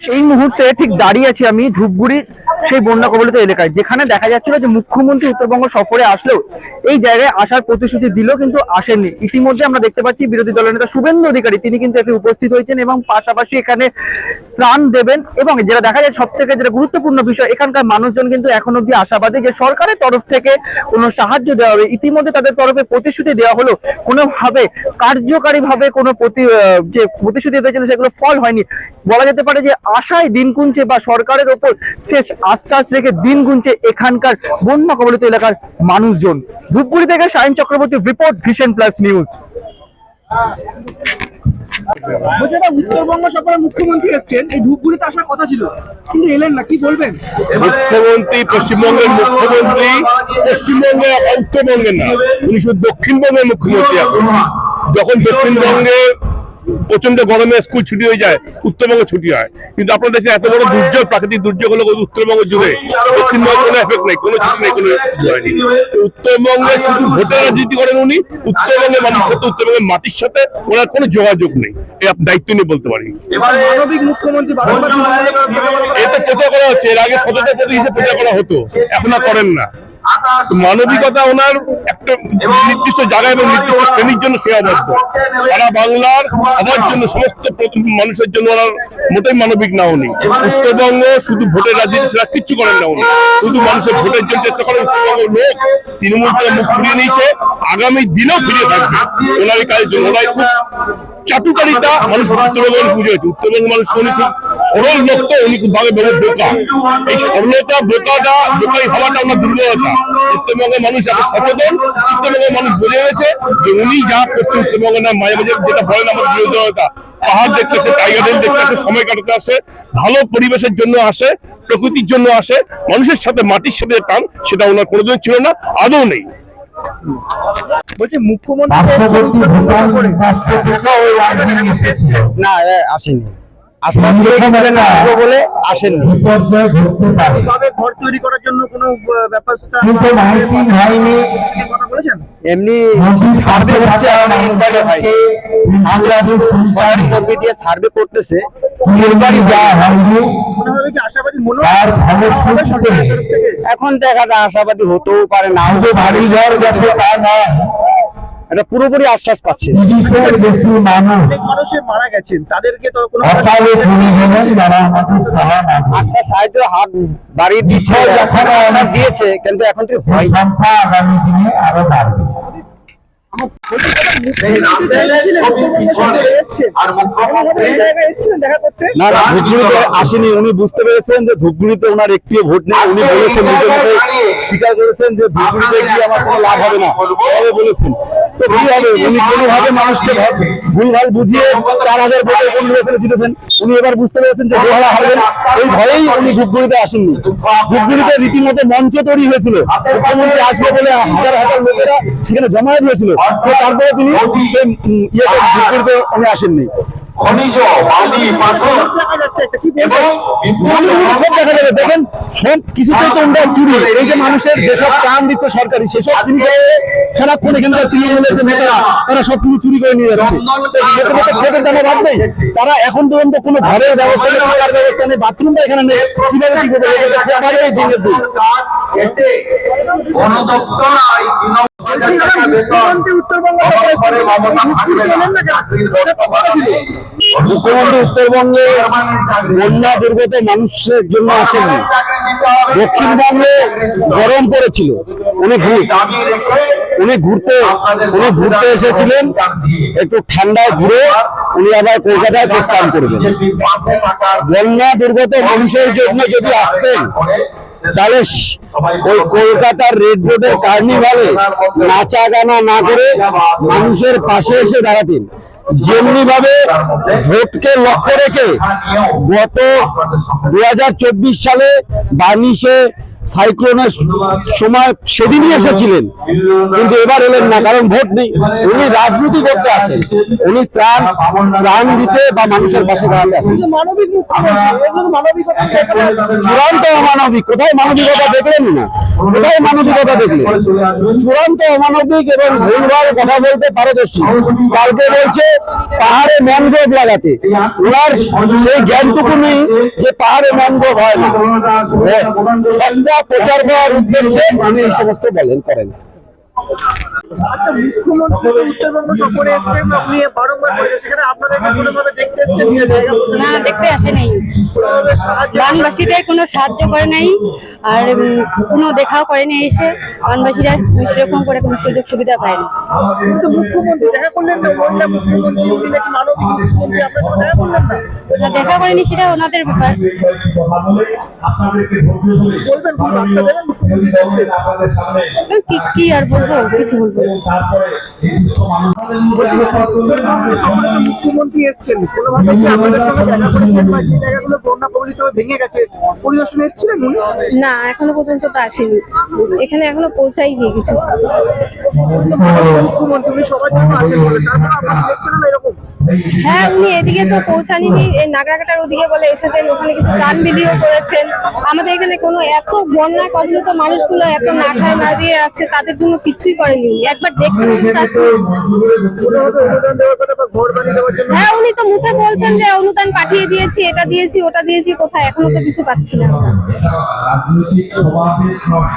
এই মুহূর্তে ঠিক দাঁড়িয়ে আছি আমি ধূপগুড়ির সেই বন্যা কবলিত এলাকায়, যেখানে দেখা যাচ্ছিল যে মুখ্যমন্ত্রী উত্তরবঙ্গ সফরে আসলেও এই জায়গায় আসার প্রতিশ্রুতি দিলেও কিন্তু আসেননি। ইতিমধ্যে আমরা দেখতে পাচ্ছি বিরোধী দলের নেতা শুভেন্দু অধিকারী তিনি কিন্তু এসে উপস্থিত হয়েছেন এবং পাশাপাশি এখানে ত্রাণ দেবেন। এবং যেটা দেখা যায় সব থেকে যেটা গুরুত্বপূর্ণ বিষয়, এখানকার মানুষজন কিন্তু এখন অব্দি আশাবাদী যে সরকারের তরফ থেকে কোনো সাহায্য দেওয়া হবে। ইতিমধ্যে তাদের তরফে প্রতিশ্রুতি দেওয়া হলো, কোনোভাবে কার্যকারীভাবে কোনো যে প্রতিশ্রুতি দিয়েছিল সেগুলো ফল হয়নি। বলা যেতে পারে যে আশায় দিন গুনছে বা সরকারের ওপর শেষ আশ্বাস রেখে দিন গুনছে এখানকার বন্যা কবলিত এলাকার মানুষজন। ধূপগুড়ি থেকে সায়ন চক্রবর্তীর report, vision plus news. Uttarbanga সফরে মুখ্যমন্ত্রী এসেছেন, এই ধূপগুড়িতে আসার কথা ছিল কিন্তু এলেন না, কি বলবেন? মুখ্যমন্ত্রী পশ্চিমবঙ্গের মুখ্যমন্ত্রী পশ্চিমবঙ্গে উত্তরবঙ্গের না, উনি শুধু দক্ষিণবঙ্গের মুখ্যমন্ত্রী। যখন দক্ষিণবঙ্গে প্রচন্ড গরমে স্কুল ছুটি হয়ে যায়, উত্তরবঙ্গে ছুটি হয়, কিন্তু আপনার দেশে এত বড় দুর্যোগ, প্রাকৃতিক দুর্যোগ হলো উত্তরবঙ্গ জুড়ে, দক্ষিণবঙ্গে কোনো এফেক্ট নেই, কোনো ছুটি নেই, কোনো হয়নি। উত্তরবঙ্গে শুধু ভোটের রাজনীতি করেন উনি, উত্তরবঙ্গের মানুষের সাথে উত্তরবঙ্গের মাটির সাথে ওনার কোনো যোগাযোগ নেই। এই দায়িত্ব নিয়ে বলতে পারি। মুখ্যমন্ত্রী এটা প্রচার করা হচ্ছে, এর আগে সততা প্রতীক হিসেবে প্রচার করা হতো, এখন আর করেন না। মানবিকতা ওনার একটা নির্দিষ্ট জায়গায় এবং নির্দিষ্ট শ্রেণীর জন্য সেবাবদ্ধ। সারা বাংলার সবার জন্য, সমস্ত মানুষের জন্য ওনার মোটেই মানবিক না উনি। উত্তরবঙ্গ শুধু ভোটের রাজনীতি সেটা কিচ্ছু করেন না উনি, শুধু মানুষের ভোটের জন্য চেষ্টা করেন। উত্তরবঙ্গের লোক তৃণমূল থেকে মুখ ফিরিয়ে নিয়েছে, আগামী দিনেও ফিরে থাকবে ওনার এই কাজের জন্য। ওনার খুব চাটুকারিতা মানুষ উত্তরবঙ্গের পুজো হয়েছে। উত্তরবঙ্গ মানুষ উনি খুব সরল লোক, তো উনি খুব ভাবে বোকা। এই সরলতা বোকাই হওয়াটা ওনার দুর্বলতা। উত্তরবঙ্গের মানুষ এত সচেতন, উত্তরবঙ্গের মানুষ বুঝে গেছে যে উনি যা করছে উত্তরবঙ্গের না, মাঝে মাঝে যেটা বলেন আমার বিরোধিতা, পাহাড় দেখতে আসে, টাইগার হিল দেখতে আসে, সময় কাটাতে আসে, ভালো পরিবেশের জন্য আসে, প্রকৃতির জন্য আসে, মানুষের সাথে মাটির সাথে টান সেটা ওনার কোনোদিন ছিল না, আদৌ নেই। বলছি মুখ্যমন্ত্রী না আসেনি, বলে আসেননি। ঘর তৈরি করার জন্য কোনো ব্যবস্থা হয়নি, এমনি সার্ভে হচ্ছে, সার্ভে করতেছে। এখন দেখা যায় আশাবাদী হতেও পারে, না হতে বাড়ি ঘর গেছে তা না, এটা পুরোপুরি আশ্বাস পাচ্ছে। মানুষের মারা গেছেন, তাদেরকে তো কোনো আশ্বাস সাহায্য হাত বাড়িয়ে দিচ্ছে, আশ্বাস দিয়েছে, কিন্তু এখন তো হয় আরো বাড়বে। না না, ধূপগুড়িতে আসেনি। উনি বুঝতে পেরেছেন যে ধূপগুড়িতে ওনার একটিও ভোট নেই। উনি বলেছেন, নিজের মুখে স্বীকার করেছেন যে ধূপগুড়িতে গিয়ে আমার কোনো লাভ হবে না, বলেছেন। তো কি হবে, উনি কোনোভাবে মানুষকে ভুলভাল বুঝিয়ে 4000 ভোটে কোন নির্বাচনে জিতেছেন। উনি এবার বুঝতে পেরেছেন যে গোহারা হারবেন, এই ভয়েই উনি ধূপগুড়িতে আসেননি। ধূপগুড়িতে রীতিমতো মঞ্চ তৈরি হয়েছিল, মুখ্যমন্ত্রী আসবে বলে হাজার হাজার লোকেরা সেখানে জমায়েত হয়েছিল। তো তারপরে তিনি ধূপগুড়িতে উনি আসেননি। দেখেন সব কিছুতেই তো আমরা চুরি। এই যে মানুষের যেসব প্রাণ দিচ্ছে সরকারি, সেসব জিনিস সারাক্ষণ এখানকার তৃণমূলের যে নেতারা তারা সবকিছু চুরি করে নিয়ে যাচ্ছে। ভোটের জানা বাদ নেই, তারা এখন পর্যন্ত কোনো ঘরের ব্যবস্থা নেই, থাকার ব্যবস্থা নেই, বাথরুমটা এখানে নেই, কিভাবে কি করবে? দিনের দিন মুখ্যমন্ত্রী উত্তরবঙ্গে বন্যা দুর্গত মানুষের জন্য আসেননি। দক্ষিণবঙ্গে গরম পড়েছিল, উনি ঘুরতে এসেছিলেন, একটু ঠান্ডায় ঘুরে উনি আবার কলকাতায় প্রস্থান করবেন। বন্যা দুর্গত মানুষের জন্য যদি আসতেন তাহলে ওই কলকাতার রেড রোডের কার্নিভালে নাচা গানা না করে মানুষের পাশে এসে দাঁড়াতেন। যেমনি ভাবে ভোটকে লক্ষ্য রেখে গত 2024 সালে বার্নিশে সাইক্লোনের সময় সেদিনই এসেছিলেন, কিন্তু এবার এলেন না, কারণ ভোট নেই। উনি রাজনীতি করতে আসেন, উনি প্রাণ দিতে বা মানুষের পাশে দাঁড়াতে আসেন। মানবিক মুখ্যমন্ত্রী, এগুলো মানবিকতা দেখা যায় না। চূড়ান্ত অমানবিক, কোথায় মানবিকতা দেখলেন না? কোথায় মানবিকতা দেখলেন? চূড়ান্ত অমানবিক এবং ভুলভাল কথা বলতে পারদর্শী। কালকে বলছে পাহাড়ে ম্যানগ্রোভ লাগাতে, ওনার সেই জ্ঞানটুকু নেই যে পাহাড়ে ম্যানগ্রোভ হয় না। সন্ধ্যা প্রচার করার উদ্দেশ্যে উনি এই সমস্ত করেন। আচ্ছা, মুখ্যমন্ত্রী তো উত্তরবঙ্গ সফরে এসেছেন, আপনি বারংবার বলেছেন, সেখানে আপনাদেরকে কোনোভাবে দেখতে এসেছেন, নিয়ে জায়গা করতে না, দেখতে আসে নাই। কোনোভাবে সাহায্য বানবাসীদের কোনো সাহায্য করে নাই, আর কোনো দেখাও করেনি। এসে বানবাসীরা সেরকম করে কোনো সুযোগ সুবিধা পায়নি। কিন্তু মুখ্যমন্ত্রী দেখা করলেন না, মহিলা মুখ্যমন্ত্রী, উনি নাকি মানবিক মুখ্যমন্ত্রী, আপনার সাথে দেখা করলেন না। না, দেখা করেনি, সেটা ওনাদের ব্যাপার। বলবেন, কি বার্তা দেবেন মুখ্যমন্ত্রী? কি আর বলবো, কিছু বলবো না। মুখ্যমন্ত্রী এসেছেন, কোনোভাবে কি আপনাদের সঙ্গে দেখা করেছেন, বা যে জায়গাগুলো বন্যা কবলিত হয়ে ভেঙে গেছে পরিদর্শনে এসেছিলেন উনি? না, এখনো পর্যন্ত তো আসেনি, এখানে এখনো পৌঁছাইনি কিছু। মুখ্যমন্ত্রী উনি সবার জন্য আসেন বলে, তারপর আপনারা দেখছেন না এরকম? হ্যাঁ, উনি এদিকে তো পৌঁছানি, এই নাগরাকাটার ওদিকে বলে এসেছেন, ওখানে কিছু গান ভিডিও করেছেন। আমাদের এখানে কোনো এত বন্যা কবলিত মানুষগুলো এত না খায় না দিয়ে আছে, তাদের জন্য কিছুই করেনি। একবার দেখতে কোনোভাবে অনুদান দেওয়ার কথা বা ঘর বানিয়ে দেওয়ার জন্য? হ্যাঁ, উনি তো মুখে বলছেন যে অনুদান পাঠিয়ে দিয়েছি, এটা দিয়েছি ওটা দিয়েছি, কোথায় এখনো তো কিছু পাচ্ছি না। রাজনৈতিক সমাবেশ নয়।